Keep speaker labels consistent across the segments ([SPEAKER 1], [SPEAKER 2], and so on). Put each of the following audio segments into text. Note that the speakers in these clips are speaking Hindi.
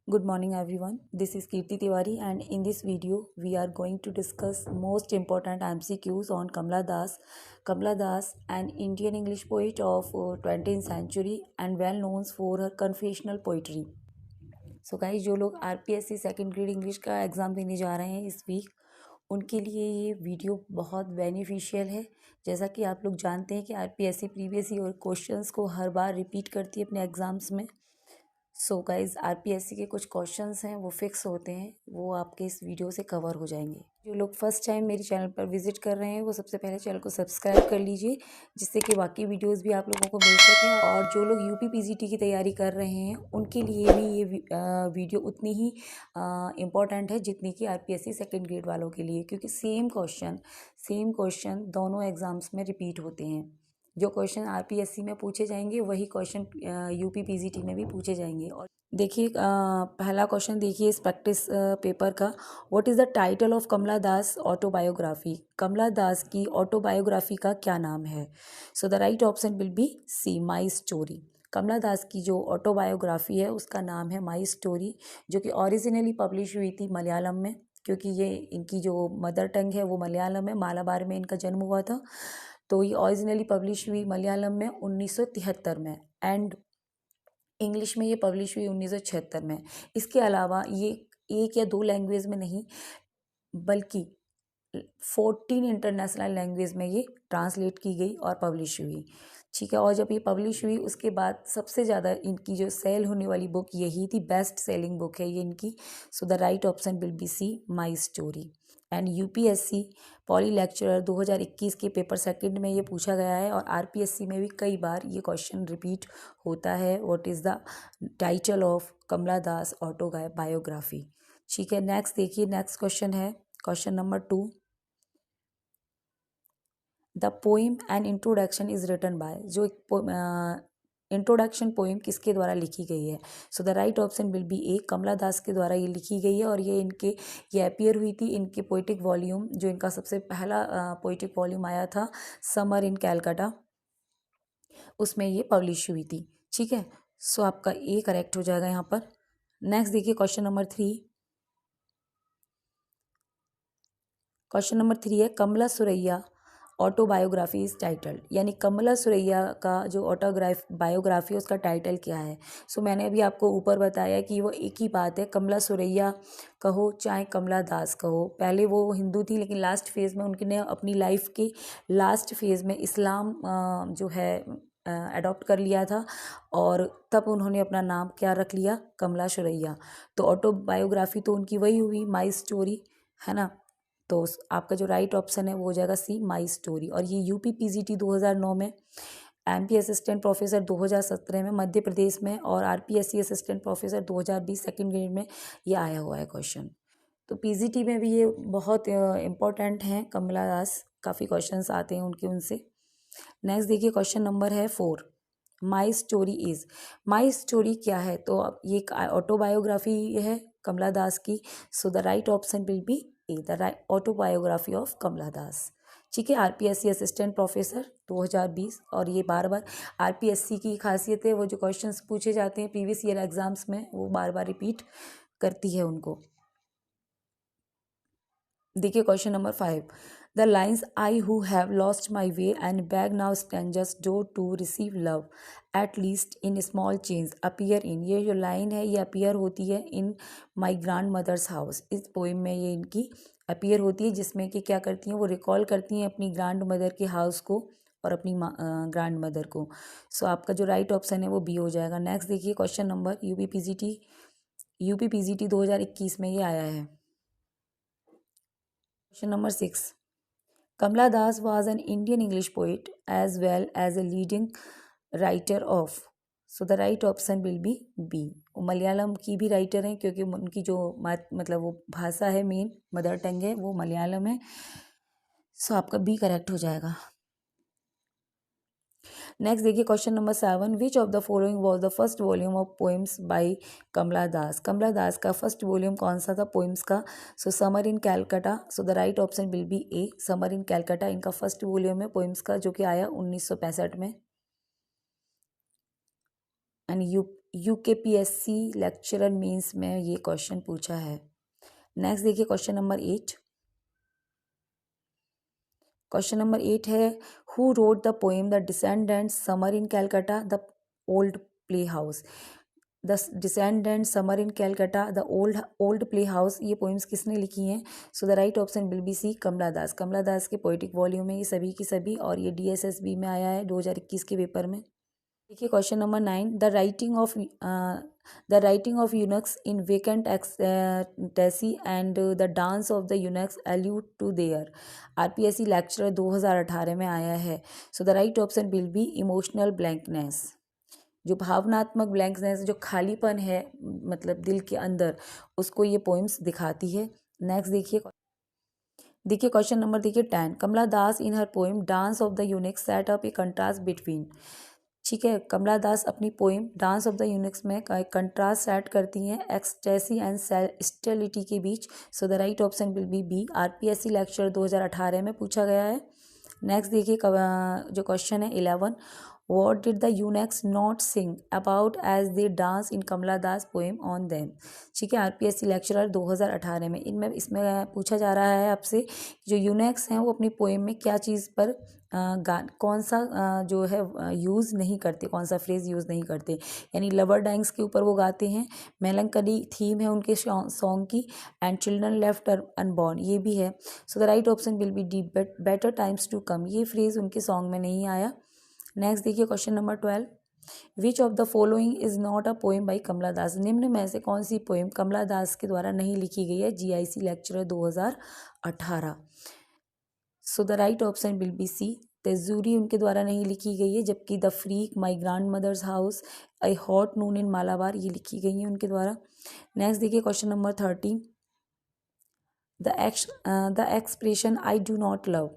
[SPEAKER 1] Good morning everyone. This is Kirti Tiwari and in this video we are going to discuss most important MCQs on Kamala Das. Kamala Das, an Indian English poet of 20th century and well known for her confessional poetry. So guys, जो लोग RPSC सेकेंड ग्रेड इंग्लिश का एग्ज़ाम देने जा रहे हैं इस वीक, उनके लिए ये वीडियो बहुत बेनिफिशियल है। जैसा कि आप लोग जानते हैं कि RPSC प्रीवियस ईयर क्वेश्चंस को हर बार रिपीट करती है अपने एग्ज़ाम्स में। सो गाइज आरपीएससी के कुछ क्वेश्चंस हैं वो फिक्स होते हैं, वो आपके इस वीडियो से कवर हो जाएंगे। जो लोग फर्स्ट टाइम मेरे चैनल पर विजिट कर रहे हैं वो सबसे पहले चैनल को सब्सक्राइब कर लीजिए, जिससे कि बाकी वीडियोस भी आप लोगों को मिल सकें। और जो लोग यूपी पीजीटी की तैयारी कर रहे हैं उनके लिए भी ये वीडियो उतनी ही इम्पॉर्टेंट है जितनी कि आरपीएससी सेकेंड ग्रेड वालों के लिए, क्योंकि सेम क्वेश्चन दोनों एग्जाम्स में रिपीट होते हैं। जो क्वेश्चन आरपीएससी में पूछे जाएंगे वही क्वेश्चन यूपी पीजीटी में भी पूछे जाएंगे। और देखिए पहला क्वेश्चन देखिए इस प्रैक्टिस पेपर का। What is the title of Kamala Das autobiography? Kamala Das की ऑटोबायोग्राफी का क्या नाम है? So the right option will be C, my story. Kamala Das की जो ऑटोबायोग्राफी है उसका नाम है माई स्टोरी, जो कि ओरिजिनली पब्लिश हुई थी मलयालम में, क्योंकि ये इनकी जो मदर टंग है वो मलयालम है। मालाबार में इनका जन्म हुआ था, तो ये ओरिजिनली पब्लिश हुई मलयालम में 1973 में एंड इंग्लिश में ये पब्लिश हुई 1976 में। इसके अलावा ये एक या दो लैंग्वेज में नहीं बल्कि 14 इंटरनेशनल लैंग्वेज में ये ट्रांसलेट की गई और पब्लिश हुई। ठीक है, और जब ये पब्लिश हुई उसके बाद सबसे ज़्यादा इनकी जो सेल होने वाली बुक यही थी, बेस्ट सेलिंग बुक है ये इनकी। So the right option will be C, my story. And UPSC poly lecturer 2021 के पेपर सेकंड में ये पूछा गया है और आरपीएससी में भी कई बार ये क्वेश्चन रिपीट होता है। What is the title of Kamala Das autobiography? ठीक है, नेक्स्ट देखिए, नेक्स्ट क्वेश्चन है question number 2। The poem and introduction is written by, जो इंट्रोडक्शन पोइम किसके द्वारा लिखी गई है? So the right option will be A, Kamala Das के द्वारा ये लिखी गई है। और ये अपीयर हुई थी इनके पोइटिक वॉल्यूम, जो इनका सबसे पहला पोइटिक वॉल्यूम आया था समर इन कैलकाटा, उसमें ये पब्लिश हुई थी। ठीक है, सो आपका ए करेक्ट हो जाएगा यहाँ पर। नेक्स्ट देखिए क्वेश्चन नंबर 3। क्वेश्चन नंबर 3 है कमला सुरैया ऑटोबायोग्राफी इज टाइटल्ड, यानी कमला सुरैया का जो बायोग्राफी है उसका टाइटल क्या है? सो मैंने अभी आपको ऊपर बताया कि वो एक ही बात है, कमला सुरैया कहो चाहे कमला दास कहो। पहले वो हिंदू थी लेकिन लास्ट फेज़ में उनने अपनी लाइफ के लास्ट फेज़ में इस्लाम जो है अडॉप्ट कर लिया था, और तब उन्होंने अपना नाम क्या रख लिया? कमला सुरैया। तो ऑटोबायोग्राफी तो उनकी वही हुई, माई स्टोरी, है ना। तो आपका जो राइट ऑप्शन है वो हो जाएगा सी, माई स्टोरी। और ये यूपी पीजीटी 2009 में, एमपी असिस्टेंट प्रोफेसर 2017 में मध्य प्रदेश में, और RPSC assistant professor 2020 second grade में ये आया हुआ है क्वेश्चन। तो पीजीटी में भी ये बहुत इम्पोर्टेंट हैं कमला दास, काफ़ी क्वेश्चंस आते हैं उनके उनसे। नेक्स्ट देखिए क्वेश्चन नंबर है 4। माई स्टोरी इज़, माई स्टोरी क्या है? तो अब ये एक ऑटोबायोग्राफी है कमला दास की। So the right option will be A, the autobiography of Kamala Das. ठीक है, आरपीएससी असिस्टेंट प्रोफेसर 2020। और ये बार बार आरपीएससी की खासियत है, वो जो क्वेश्चंस पूछे जाते हैं प्रीवियस ईयर एग्जाम्स में वो बार बार रिपीट करती है उनको। देखिए question number 5। The lines I who have lost my way and beg now strangers door to receive love at least in small change appear in, ये जो लाइन है ये अपीयर होती है in my grandmother's house. इस पोइम में ये इनकी अपीयर होती है, जिसमें कि क्या करती हैं, वो रिकॉल करती हैं अपनी ग्रांड मदर के हाउस को और अपनी ग्रांड मदर को। सो आपका जो राइट ऑप्शन है वो बी हो जाएगा। नेक्स्ट देखिए क्वेश्चन नंबर यूपी पीजीटी 2021 में ये आया है। Question number 6. Kamala Das was an Indian English poet as well as a leading writer of. So the right option will be B. वो मलयालम की भी राइटर हैं, क्योंकि उनकी जो मतलब वो भाषा है, मेन मदर टंग है, वो मलयालम है। सो आपका बी करेक्ट हो जाएगा। नेक्स्ट देखिए question number 7। Which of the following was the first volume of poems by Kamala Das? Kamala Das का फर्स्ट वॉल्यूम कौन सा था पोएम्स का? So summer in Calcutta. So the right option will be A, summer in Calcutta इनका फर्स्ट वॉल्यूम है पोएम्स का, जो कि आया 1965 में। एंड यूकेपीएससी लेक्चरर मीन्स में ये क्वेश्चन पूछा है। नेक्स्ट देखिए क्वेश्चन नंबर 8। क्वेश्चन नंबर 8 है, who wrote the poem the descendants summer in Calcutta the old play house. The descendant summer in Calcutta the old play house, ये पोइम्स किसने लिखी हैं? So the right option will be C, Kamala Das. Kamala Das के पोइटिक वॉल्यूम है ये सभी की सभी, और ये डीएसएसबी में आया है 2021 के पेपर में। देखिए question number 9, the writing of eunuchs in vacant ecstasy and the dance of the eunuchs allude to there. RPSC lecturer 2018 में आया है। So the right option will be emotional blankness. जो भावनात्मक ब्लैंकनेस, जो खालीपन है मतलब दिल के अंदर, उसको ये पोइम्स दिखाती है। नेक्स्ट देखिए question number 10, Kamala Das in her poem dance of the eunuchs set up a contrast between. ठीक है, कमला दास अपनी poem dance of the eunuchs में कंट्रास्ट सेट करती हैं एक्सटेसी एंड स्टेलिटी के बीच। So the right option will be B. RPSC lecture 2018 में पूछा गया है। नेक्स्ट देखिए जो क्वेश्चन है 11, what did the eunuchs not sing about as they dance in Kamala Das poem on them. ठीक है, आरपीएससी लेक्चरर 2018 में इसमें पूछा जा रहा है आपसे, जो यूनैक्स हैं वो अपनी पोएम में क्या चीज़ पर कौन सा जो है यूज़ नहीं करते, कौन सा फ्रेज़ यूज़ नहीं करते, यानी लवर डाइंग्स के ऊपर वो गाते हैं। मेलंकली थीम है उनके सॉन्ग की, एंड चिल्ड्रन लेफ्ट अनबॉर्न ये भी है। So the right option will be D, better times to come, ये फ्रेज़ उनके सॉन्ग में नहीं आया। नेक्स्ट देखिए question number 12, which of the following is not a poem by Kamala Das. निम्न में से कौन सी पोएम कमला दास के द्वारा नहीं लिखी गई है? GIC lecturer 2018। So the right option will be C, तेजूरी उनके द्वारा नहीं लिखी गई है, जबकि the freak, my grandmother's house, a hot noon in Malabar ये लिखी गई है उनके द्वारा। नेक्स्ट देखिए question number 13, the expression I do not love,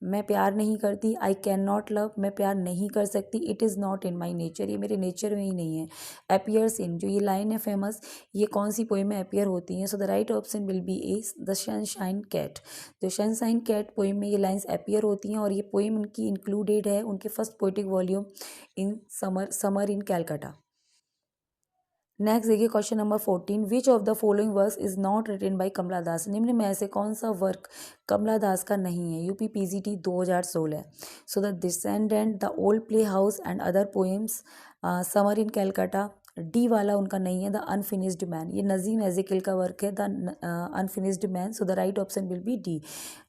[SPEAKER 1] मैं प्यार नहीं करती, आई कैन नॉट लव, मैं प्यार नहीं कर सकती, it is not in my nature, ये मेरे नेचर में ही नहीं है। अपियर्स इन, जो ये लाइन है फेमस, ये कौन सी पोइम में अपियर होती हैं? So the right option will be A, the sunshine cat. जो सनशाइन कैट पोइम में ये लाइन्स अपियर होती हैं, और ये पोइम उनकी इंक्लूडेड है उनके first poetic volume in summer in Calcutta. Next देखिए question number 14, which of the following works is not written by Kamala Das. निम्न में से कौन सा वर्क कमला दास का नहीं है? UP PGT 2016। So the descendant, the old play house and other poems, summer in Calcutta. D वाला उनका नहीं है, द अनफिनिश्ड मैन, ये नजीम एजिकिल का वर्क है, the unfinished man. So the right option will be D.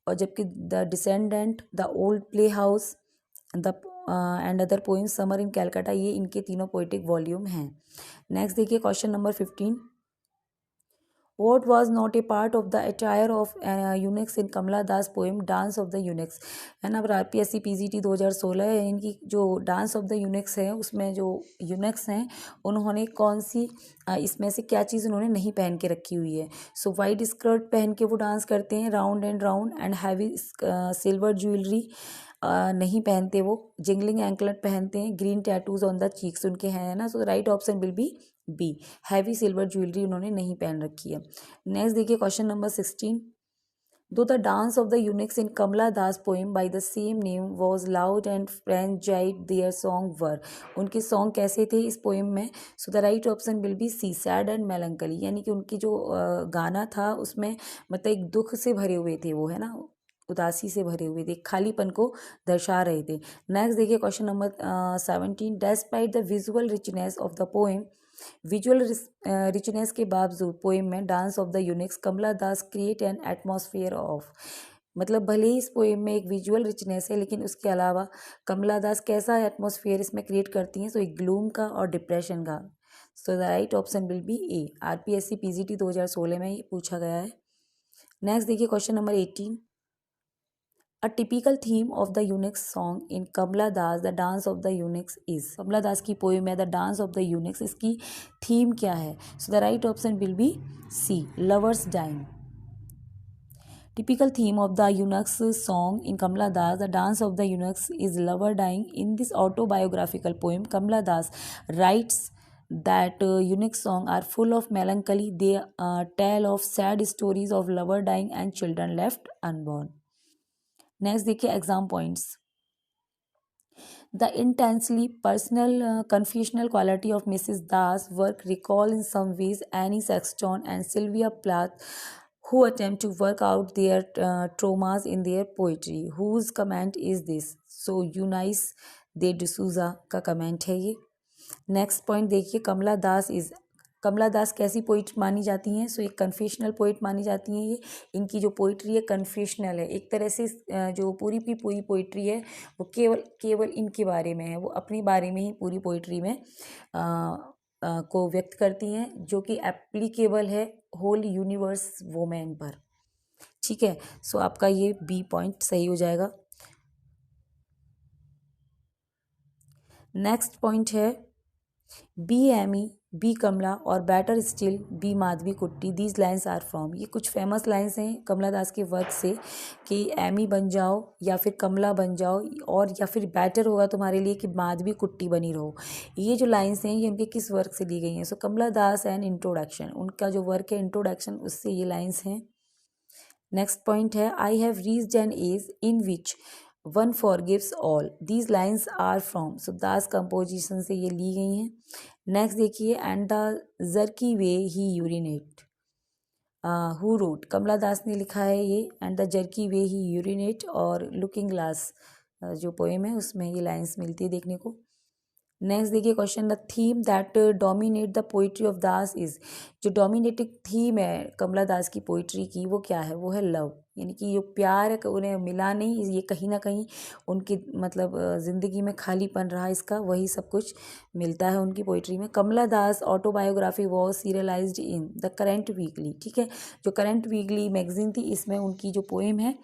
[SPEAKER 1] और जबकि the descendant, the old play house, the and other poems, summer in Calcutta, ये इनके तीनों पोइटिक वॉल्यूम हैं। नेक्स्ट देखिए question number 15, what was not a part of the attire of eunuchs in Kamala Das poem dance of the eunuchs. है ना, आरपीएससी पीजीटी 2016 है, इनकी जो डांस ऑफ द यूनिक्स है उसमें जो यूनिक्स हैं उन्होंने कौन सी इसमें से क्या चीज़ उन्होंने नहीं पहन के रखी हुई है? सो वाइट स्कर्ट पहन के वो डांस करते हैं, round and heavy silver jewellery नहीं पहनते वो, जिंगलिंग एंकलेट पहनते हैं, green tattoos on the cheeks उनके हैं ना। So right option will be B, heavy silver jewellery उन्होंने नहीं पहन रखी है। नेक्स्ट देखिए question number 16, though the dance of the eunuchs in Kamala Das poem by the same name was loud and frenzied their song were. उनके सॉन्ग कैसे थे इस पोएम में? So the right option will be C, sad and melancholy, यानी कि उनकी जो गाना था उसमें मतलब एक दुख से भरे हुए थे वो, है ना, उदासी से भरे हुए थे, खालीपन को दर्शा रहे थे। नेक्स्ट देखिए question number 17, despite the visual richness of the poem, visual richness के बावजूद पोएम में dance of the eunuchs Kamala Das create an atmosphere of, मतलब भले ही इस पोएम में एक विजुअल रिचनेस है लेकिन उसके अलावा कमला दास कैसा एटमॉस्फेयर इसमें क्रिएट करती हैं? तो एक ग्लूम का और डिप्रेशन का। सो the right option will be A. RPSC PGT 2016 में ये पूछा गया है। नेक्स्ट देखिए question number 18, A typical theme of the Unix song in Kamla Das, The Dance of the Unix is। Kamala Das की पोएम है the dance of the eunuchs, इसकी थीम क्या है? So the right option will be C, lovers dying. Typical theme of the Unix song in Kamla Das, The Dance of the Unix is lover dying. In this autobiographical poem, Kamla Das writes that Unix songs are full of melancholy. They tell of sad stories of lover dying and children left unborn. Next देखिए exam points, The intensely personal, confessional quality of Mrs. Das' work recall in some ways Annie Sexton and Sylvia Plath, who attempt to work out their traumas in their poetry. Whose comment is this? So Eunice de D'Souza का comment है ये. नेक्स्ट पॉइंट देखिए, कमला दास कैसी पोइट मानी जाती हैं? सो एक कन्फेशनल पोइट मानी जाती हैं ये. इनकी जो पोइट्री है कन्फेशनल है, एक तरह से जो पूरी की पूरी पोइट्री है वो केवल इनके बारे में है, वो अपने बारे में ही पूरी पोइट्री में को व्यक्त करती हैं, जो कि एप्लीकेबल है होल यूनिवर्स वोमेन पर. ठीक है, सो आपका ये बी पॉइंट सही हो जाएगा. नेक्स्ट पॉइंट है बी एमी, बी कमला और better still be Madhavikutty. These lines are from. ये कुछ फेमस लाइन्स हैं कमला दास के वर्क से कि एमी बन जाओ या फिर कमला बन जाओ, और या फिर बेटर होगा तुम्हारे लिए कि माधवी कुट्टी बनी रहो. ये जो लाइन्स हैं ये उनके किस वर्क से ली गई हैं? सो कमला दास एंड इंट्रोडक्शन, उनका जो वर्क है इंट्रोडक्शन, उससे ये लाइन्स हैं. नेक्स्ट पॉइंट है I have reached an age in which one forgives all. These lines are from. So Das composition से ये ली गई हैं. नेक्स्ट देखिए and the jerky way he urinate, who wrote. Kamala Das ने लिखा है ये. And the jerky way he urinate और लुकिंग ग्लास जो पोएम है उसमें ये लाइन्स मिलती है देखने को. नेक्स्ट देखिए question, the theme that dominate the poetry of Das is. जो डोमिनेटिंग थीम है कमला दास की पोइट्री की वो क्या है? वो है लव. यानी कि जो प्यार है उन्हें मिला नहीं, ये कहीं ना कहीं उनकी मतलब ज़िंदगी में खालीपन रहा, इसका वही सब कुछ मिलता है उनकी पोइट्री में. Kamala Das autobiography was serialised in the current weekly. ठीक है, जो करंट वीकली मैगजीन थी इसमें उनकी जो पोएम है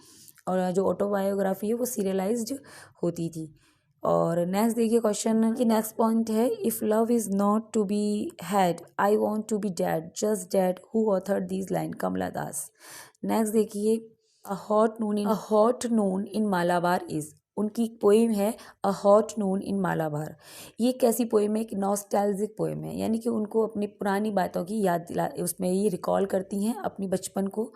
[SPEAKER 1] और जो ऑटोबायोग्राफी है वो सीरियलाइज्ड होती थी. और नेक्स्ट देखिए क्वेश्चन की नेक्स्ट पॉइंट है if love is not to be had I want to be dead just dead. Who author these line? Kamala Das. Next देखिए a hot noon in Malabar is. उनकी पोएम है a hot noon in Malabar. ये कैसी पोएम है? कि नॉस्टैल्जिक पोएम है, यानी कि उनको अपनी पुरानी बातों की याद दिला, उसमें ये रिकॉल करती हैं अपनी बचपन को.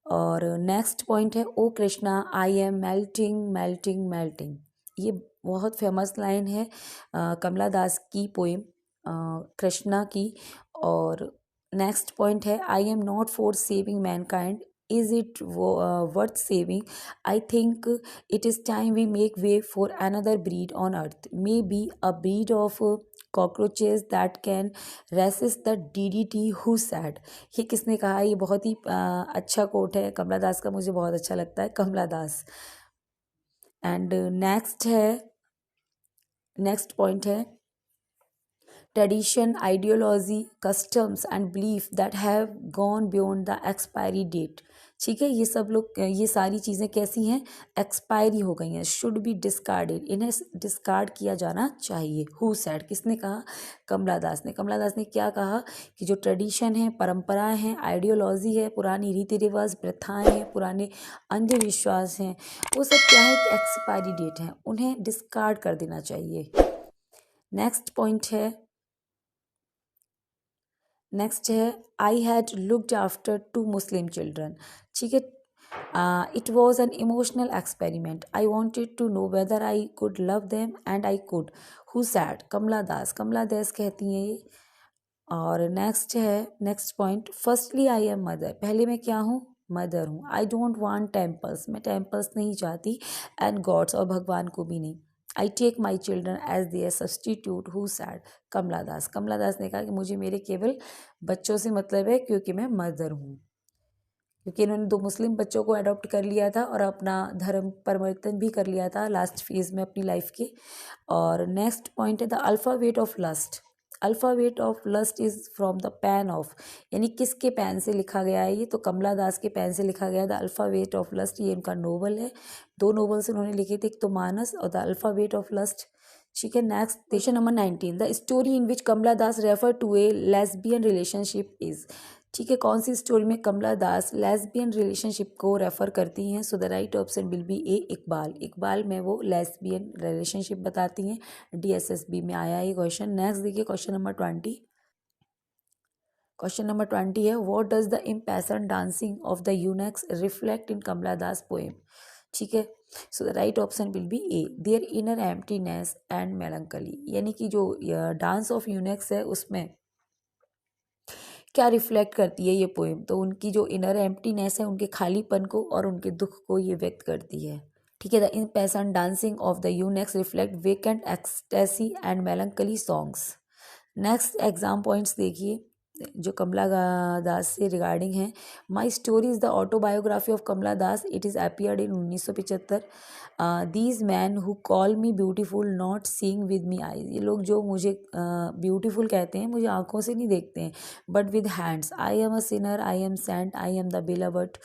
[SPEAKER 1] और नेक्स्ट पॉइंट है O Krishna I am melting melting melting. ये बहुत फेमस लाइन है कमला दास की पोएम कृष्णा की. और नेक्स्ट पॉइंट है I am not for saving mankind is it worth saving. I think it is time we make way for another breed on earth, may be a breed of cockroaches that can resist the DDT who said. ये किसने कहा? ये बहुत ही अच्छा कोट है कमला दास का, मुझे बहुत अच्छा लगता है Kamala Das. And next point है tradition, ideology, customs and belief that have gone beyond the expiry date. ठीक है, ये सब लोग, ये सारी चीज़ें कैसी हैं? एक्सपायरी हो गई हैं. शुड बी डिस्कार्डेड, इन्हें डिस्कार्ड किया जाना चाहिए. हु सैड, किसने कहा? कमला दास ने. कमला दास ने क्या कहा? कि जो ट्रेडिशन है, परंपराएं हैं, आइडियोलॉजी है, पुरानी रीति रिवाज, प्रथाएं हैं, पुराने अंधविश्वास हैं, वो सब क्या है? कि एक्सपायरी डेट हैं, उन्हें डिस्कार्ड कर देना चाहिए. नेक्स्ट है I had looked after 2 Muslim children. ठीक है, it was an emotional experiment. I wanted to know whether I could love them and I could. Who said? Kamala Das. Kamala Das कहती हैं ये. और next point firstly I am mother. पहले मैं क्या हूँ? मदर हूँ. I don't want temples. मैं टेम्पल्स नहीं चाहती. एंड गॉड्स, और भगवान को भी नहीं. I take my children as their substitute. Who said? Kamala Das. Kamala Das ने कहा कि मुझे मेरे केवल बच्चों से मतलब है क्योंकि मैं मदर हूँ. क्योंकि इन्होंने 2 मुस्लिम बच्चों को अडॉप्ट कर लिया था और अपना धर्म परिवर्तन भी कर लिया था लास्ट फेज में अपनी लाइफ के. और नेक्स्ट पॉइंट है the alphabet of lust. Alphabet of lust is from the pen of. यानी किसके पेन से लिखा गया है ये? तो कमला दास के पेन से लिखा गया द अल्फ़ाबेट ऑफ लस्ट. ये उनका नोवेल है. 2 नोवेल्स उन्होंने लिखे थे, एक तो मानस और द अल्फ़ाबेट ऑफ लस्ट. ठीक है, next question number 19 the story in which Kamala Das refer to a lesbian relationship is. ठीक है, कौन सी स्टोरी में कमला दास लेस्बियन रिलेशनशिप को रेफर करती हैं? So the right option will be A Iqbal. Iqbal में वो लेस्बियन रिलेशनशिप बताती हैं. DSSB में आया ये क्वेश्चन. नेक्स्ट देखिए क्वेश्चन नंबर 20. क्वेश्चन नंबर 20 है what does the impassioned dancing of the eunuchs reflect in Kamala Das poem. ठीक है, so the right option will be A, their inner emptiness and melancholy. यानी कि जो डांस ऑफ यूनिक्स है उसमें क्या रिफ्लेक्ट करती है ये पोएम, तो उनकी जो इनर एम्प्टीनेस है, उनके खालीपन को और उनके दुख को ये व्यक्त करती है। ठीक है, the in passion dancing of the eunuchs reflect vacant ecstasy and melancholy songs. Next exam points देखिए जो कमला दास से रिगार्डिंग है। My story is the autobiography of Kamala Das, it is appeared in 1975। These man who call me beautiful not seeing with me eyes, ये लोग जो मुझे ब्यूटीफुल कहते हैं मुझे आंखों से नहीं देखते हैं, but with hands. I am a sinner, I am saint, I am the beloved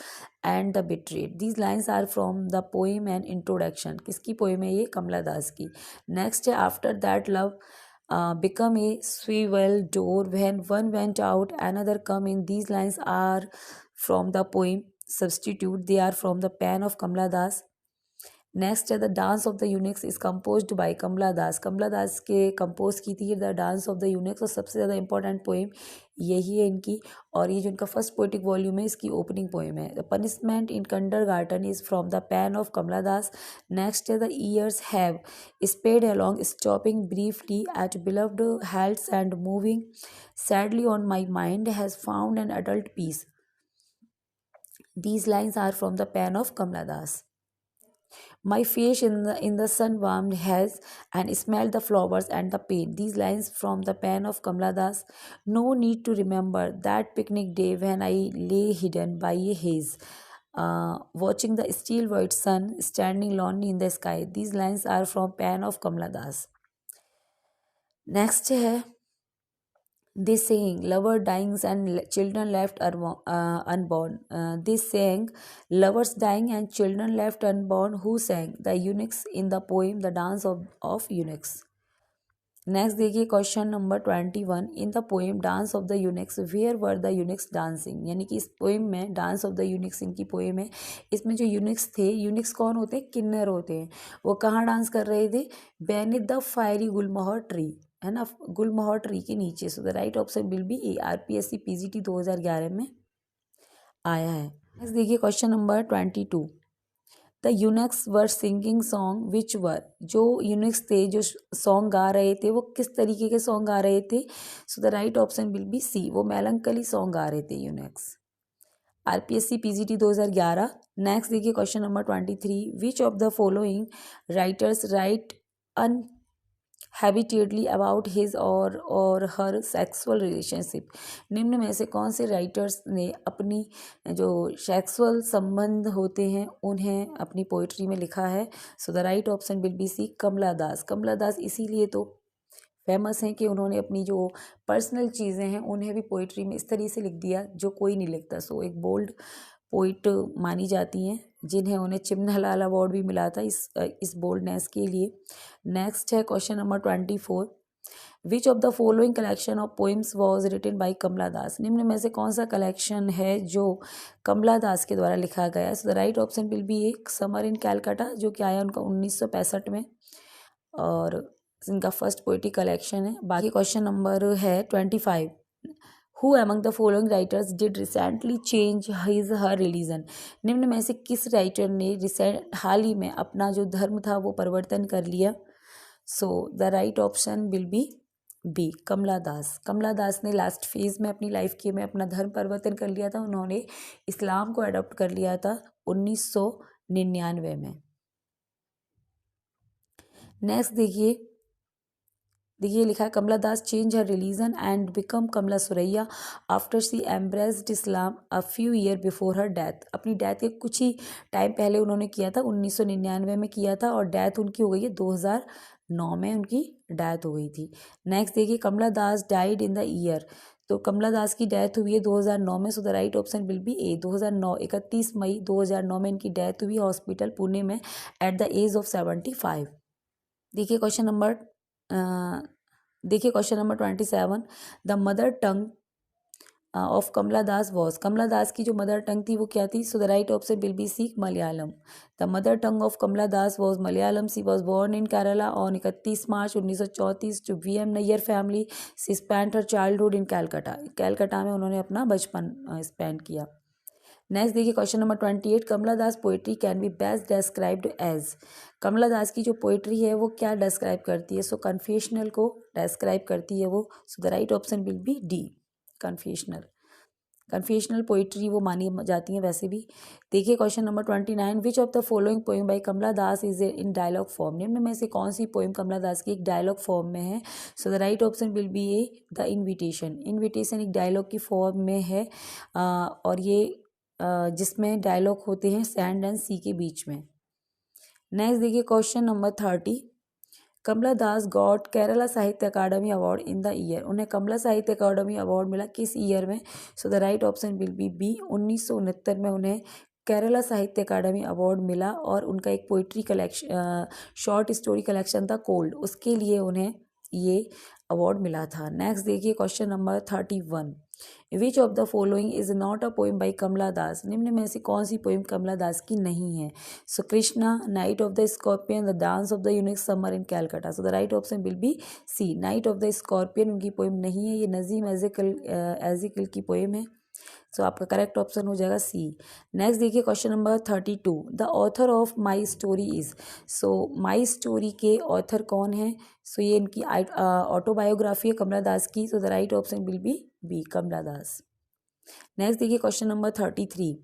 [SPEAKER 1] and the betrayed. These lines are from the poem and introduction. किसकी पोएम है ये? कमला दास की। नेक्स्ट है after that love become a swivel door, when one went out another come in. These lines are from the poem Substitute, they are from the pen of Kamla Das. Next है the dance of the eunuchs is composed by Kamala Das. Kamala Das के कंपोज की थी the dance of the eunuchs, और सबसे ज़्यादा इंपॉर्टेंट पोएम यही है इनकी, और ये जो इनका फर्स्ट पोएटिक वॉल्यूम है इसकी ओपनिंग पोएम है। The punishment in kindergarten is from the pen of Kamala Das. Next है the years have sped along stopping briefly at beloved healths and moving sadly on my mind has found an adult peace. These lines are from the pen of Kamala Das. My face in the sun warmed has and smelled the flowers and the paint. These lines from the pen of Kamla Das. No need to remember that picnic day when I lay hidden by a haze, watching the still white sun standing lonely in the sky. These lines are from pen of Kamla Das. Next है they saying lover dying and children left unborn. They sang lovers dying and children left unborn. Who sang? The eunuchs in the poem The Dance of Eunuchs. Next देखिए question number 21। In the poem dance of the eunuchs where were the eunuchs dancing. यानी कि इस पोएम में डांस ऑफ द यूनिक्स इनकी पोएम है, इसमें जो यूनिक्स थे, यूनिक्स कौन होते हैं? किन्नर होते हैं। वो कहाँ डांस कर रहे थे? Beneath the fiery gulmohar tree, है ना, गुलमोहर ट्री के नीचे। So the right option will be A. RPSC PGT 2011 में आया है। नेक्स्ट देखिए question number 22। The eunuchs were singing song which were. जो यूनिक्स थे जो सॉन्ग गा रहे थे वो किस तरीके के सॉन्ग गा रहे थे? So the right option will be C, वो मेलंकली सॉन्ग गा रहे थे यूनिक्स। RPSC PGT 2011। नेक्स्ट देखिए question number 23। Which of the following writers write habitually about his or her sexual relationship. निम्न में से कौन से राइटर्स ने अपनी जो सेक्सुअल संबंध होते हैं उन्हें अपनी पोइट्री में लिखा है? So the right option will be C, Kamala Das. Kamala Das इसीलिए तो फेमस हैं कि उन्होंने अपनी जो पर्सनल चीज़ें हैं उन्हें भी पोइट्री में इस तरीके से लिख दिया जो कोई नहीं लिखता। सो एक बोल्ड पोइट मानी जाती हैं, जिन्हें उन्हें चिमनलाल अवार्ड भी मिला था इस बोल्डनेस के लिए। नेक्स्ट है question number 24। Which of the following collection of poems was written by Kamala Das. निम्न में से कौन सा कलेक्शन है जो कमला दास के द्वारा लिखा गया है? So the right option will be A, summer in Calcutta, जो कि आया उनका 1965 में, और इनका फर्स्ट पोइट्री कलेक्शन है। बाकी क्वेश्चन नंबर है 25। Who among the following writers did recently change his her religion? निम्न में से किस राइटर ने हाल ही में अपना जो धर्म था वो परिवर्तन कर लिया? So the right option will be B, Kamala Das. Kamala Das ने लास्ट फेज में अपनी लाइफ के में अपना धर्म परिवर्तन कर लिया था, उन्होंने इस्लाम को अडॉप्ट कर लिया था 1999 में। नेक्स्ट देखिए लिखा है Kamala Das change her religion and become Kamala Suraiya after she embraced Islam a few year before her death. अपनी डेथ के कुछ ही टाइम पहले उन्होंने किया था, 1999 में किया था, और डेथ उनकी हो गई है 2009 में उनकी डेथ हो गई थी। नेक्स्ट देखिए Kamala Das died in the year. तो कमला दास की डेथ हुई है 2009 में। So the right option will be A, 2009 31 मई 2009 में इनकी डेथ हुई हॉस्पिटल पुणे में एट द एज ऑफ 75। देखिए question number 27। The mother tongue of Kamala Das was. Kamala Das की जो मदर टंग थी वो क्या थी? So the right option will be C, Malayalam. The mother tongue of Kamala Das was Malayalam. She was born in Kerala on 31 March 1934 to V M. Nair family. She spent her childhood in Calcutta. Calcutta में उन्होंने अपना बचपन स्पेंड किया। नेक्स्ट देखिए question number 28, Kamala Das poetry can be best described as. Kamala Das की जो पोइट्री है वो क्या डिस्क्राइब करती है? सो कन्फेशनल को डिस्क्राइब करती है वो। So the right option will be D, confessional. Confessional poetry वो मानी जाती हैं वैसे भी। देखिए question number 29, which of the following poem by Kamala Das is in dialogue form. निम्न में से कौन सी पोइम कमला दास की एक डायलॉग फॉर्म में है? So the right option will be A, the invitation. Invitation एक डायलॉग की फॉर्म में है और ये जिसमें डायलॉग होते हैं सैंड एंड सी के बीच में। नेक्स्ट देखिए question number 30, Kamala Das got Kerala Sahitya Akademi award in the year. उन्हें कमला साहित्य अकादमी अवार्ड मिला किस ईयर में? So the right option will be B, 1969 में उन्हें केरला साहित्य अकादमी अवार्ड मिला और उनका एक poetry collection, short story collection था कोल्ड, उसके लिए उन्हें ये अवार्ड मिला था। नेक्स्ट देखिए question number 31, which of the following is not a poem by Kamala Das. निम्न में से कौन सी पोइम कमला दास की नहीं है? So Krishna, night of the scorpion, the dance of the eunuch, summer in Calcutta. So the right option will be C, night of the scorpion उनकी पोइम नहीं है, ये नजीम एजिकल की पोइम है। सो आपका करेक्ट ऑप्शन हो जाएगा सी। नेक्स्ट देखिए question number 32, the author of my story is. So my story के ऑथर कौन है? सो ये इनकी ऑटोबायोग्राफी है कमला दास की। So the right option will be B, Kamala Das. Next देखिए question number 33,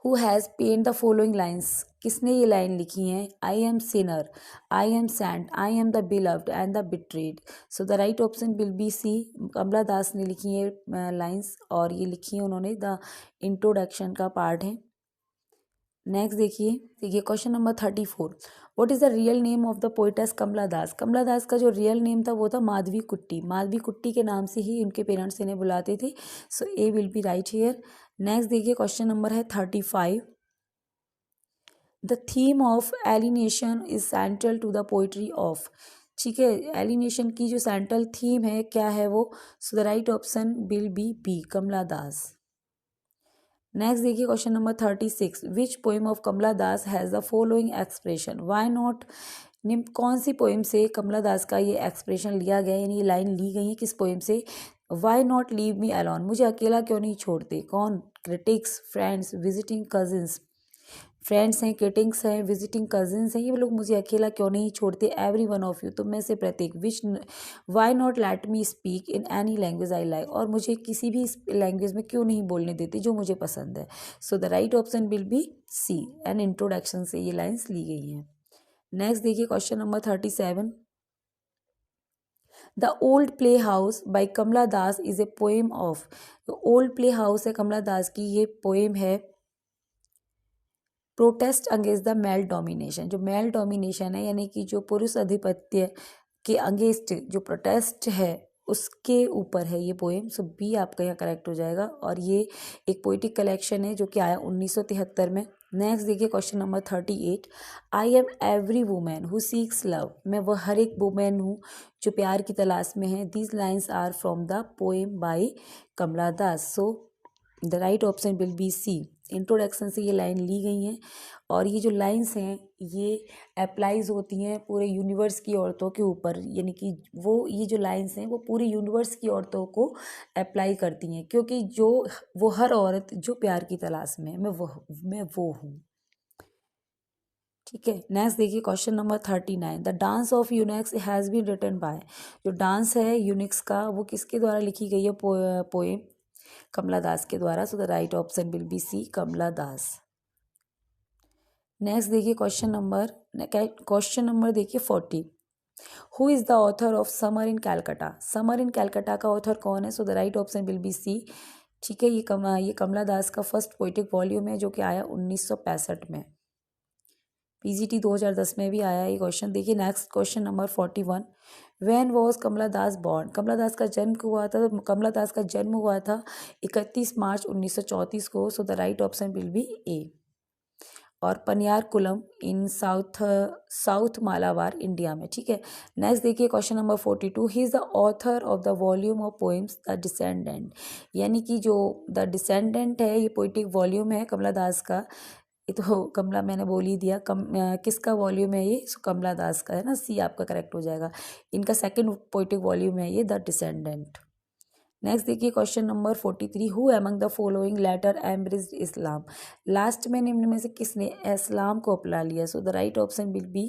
[SPEAKER 1] who has pen the following lines. किसने ये लाइन लिखी हैं? I am sinner, I am saint, I am the beloved and the betrayed. So the right option will be C, Kamala Das ने लिखी है लाइन्स और ये लिखी है उन्होंने द इंट्रोडक्शन का पार्ट है। नेक्स्ट देखिए question number 34, what is the real name of the poetess Kamala Das. Kamala Das का जो रियल नेम था वो था माधवी कुट्टी। माधवी कुट्टी के नाम से ही उनके पेरेंट्स इन्हें बुलाते थे। So A will be right here. Next देखिए क्वेश्चन नंबर है 35, the theme of alienation is central to the poetry of. ठीक है, एलिनेशन की जो सेंट्रल थीम है क्या है वो? So the right option will be B, Kamala Das. Next देखिए question number 36, which poem of Kamala Das has the following expression, why not. निम्न कौन सी पोइम से कमला दास का ये एक्सप्रेशन लिया गया है, यानी ये लाइन ली गई है किस पोइम से? Why not leave me alone, मुझे अकेला क्यों नहीं छोड़ते। कौन? Critics, friends, visiting cousins. Friends हैं, क्रिटिक्स हैं, विजिटिंग कजिन्स हैं, ये लोग मुझे अकेला क्यों नहीं छोड़ते। एवरी वन ऑफ यू, तुम में से प्रत्येक। Which, why not let me speak in any language I like, और मुझे किसी भी लैंग्वेज में क्यों नहीं बोलने देते जो मुझे पसंद है। So the right option will be C, an introduction से ये लाइन्स ली गई हैं। नेक्स्ट देखिए question number 37, the old play house by Kamala Das is a poem of. Old play house है कमला दास की, ये पोएम है protest against the male domination. जो मेल डोमिनेशन है यानी कि जो पुरुष आधिपत्य के अगेंस्ट जो प्रोटेस्ट है उसके ऊपर है ये पोएम। सो बी आपका यहाँ करेक्ट हो जाएगा और ये एक पोइटिक कलेक्शन है जो कि आया 1973 में। नेक्स्ट देखिए question number 38, I am every women who seeks love. मैं वह हर एक वुमेन हूँ जो प्यार की तलाश में है। These lines are from the poem by Kamala Das. So the right option will be C, introduction से ये लाइन ली गई हैं और ये जो लाइंस हैं ये अप्लाइज होती हैं पूरे यूनिवर्स की औरतों के ऊपर, यानी कि वो ये जो लाइंस हैं वो पूरे यूनिवर्स की औरतों को अप्लाई करती हैं, क्योंकि जो वो हर औरत जो प्यार की तलाश में है, मैं वो हूँ। ठीक है, नेक्स्ट देखिए question number 39, the dance of eunuchs has been written by. जो डांस है यूनिक्स का वो किसके द्वारा लिखी गई है? पोएम कमला दास के द्वारा। So the right option will be C, Kamala Das. Next देखिए क्वेश्चन नंबर देखिए 40, who is the author of summer in Calcutta. Summer in Calcutta का ऑथर कौन है? So the right option will be C. ठीक है, ये कमला दास का फर्स्ट पोइटिक वॉल्यूम है जो कि आया 1965 में। पीजीटी 2010 में भी आया ये क्वेश्चन। देखिए next question number 41, when was Kamala Das born. Kamala Das का जन्म हुआ था, तो कमला दास का जन्म हुआ था 31 मार्च 1934 को। So the right option will be A, और Punnayurkulam in South Malabar India में। ठीक है, नेक्स्ट देखिए question number 42, he is the author of the volume of poems the descendant. यानी कि जो द डिसेंडेंट है ये पोइटिक वॉल्यूम है कमला दास का। ये तो कमला मैंने बोल ही दिया, किसका वॉल्यूम है ये? सो कमला दास का है ना, सी आपका करेक्ट हो जाएगा। इनका सेकंड पोइटिक वॉल्यूम है ये द डिसेंडेंट। नेक्स्ट देखिए question number 43, who among the following later embraced Islam. Last में निम्न में से किसने इस्लाम को अपना लिया? So the right option will be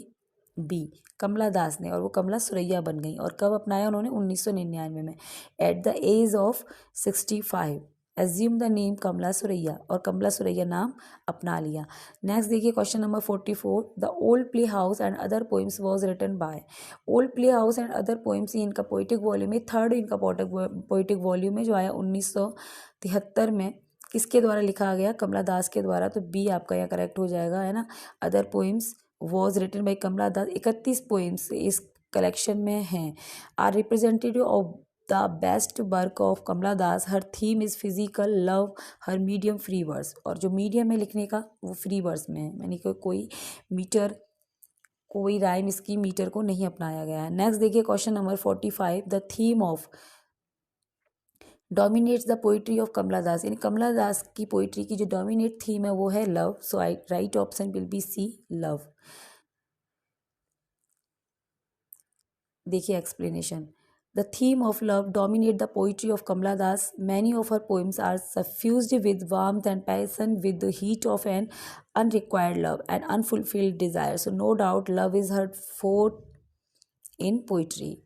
[SPEAKER 1] B, Kamala Das ने, और वो कमला सुरैया बन गई। और कब अपनाया उन्होंने? 1999 में, at the age of 65। Assume the name Kamala Suraiya, और कमला सुरैया नाम अपना लिया। नेक्स्ट देखिए question number 44, the old play house and other poems was written by. Old play house and other poems इनका पोइटिक वॉल्यूम है, थर्ड इनका पोइटिक वॉल्यूम है जो आया 1973 में। किसके द्वारा लिखा गया? कमला दास के द्वारा। तो बी आपका यहाँ करेक्ट हो जाएगा, है ना। Other poems was written by Kamala Das. 31 poems इस कलेक्शन में हैं। Are representative of the best work of Kamala Das. Her theme is physical love, her medium free verse, और जो मीडियम है लिखने का वो फ्री वर्स में है, यानी कि कोई मीटर, कोई राइम इसकी मीटर को नहीं अपनाया गया है। नेक्स्ट देखिए question number 45, the theme of dominates the poetry of Kamala Das. यानी कमला दास की पोइट्री की जो डोमिनेट थीम है वो है love. So I right option will be C, love. देखिए explanation, the theme of love dominate the poetry of Kamala Das. Many of her poems are suffused with warmth and passion with the heat of an unrequited love and unfulfilled desire. So no doubt love is her forte in poetry.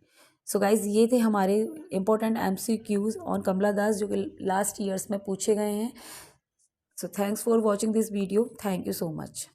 [SPEAKER 1] So guys ये थे हमारे important MCQs on Kamala Das जो कि लास्ट ईयर्स में पूछे गए हैं। So thanks for watching this video, thank you so much.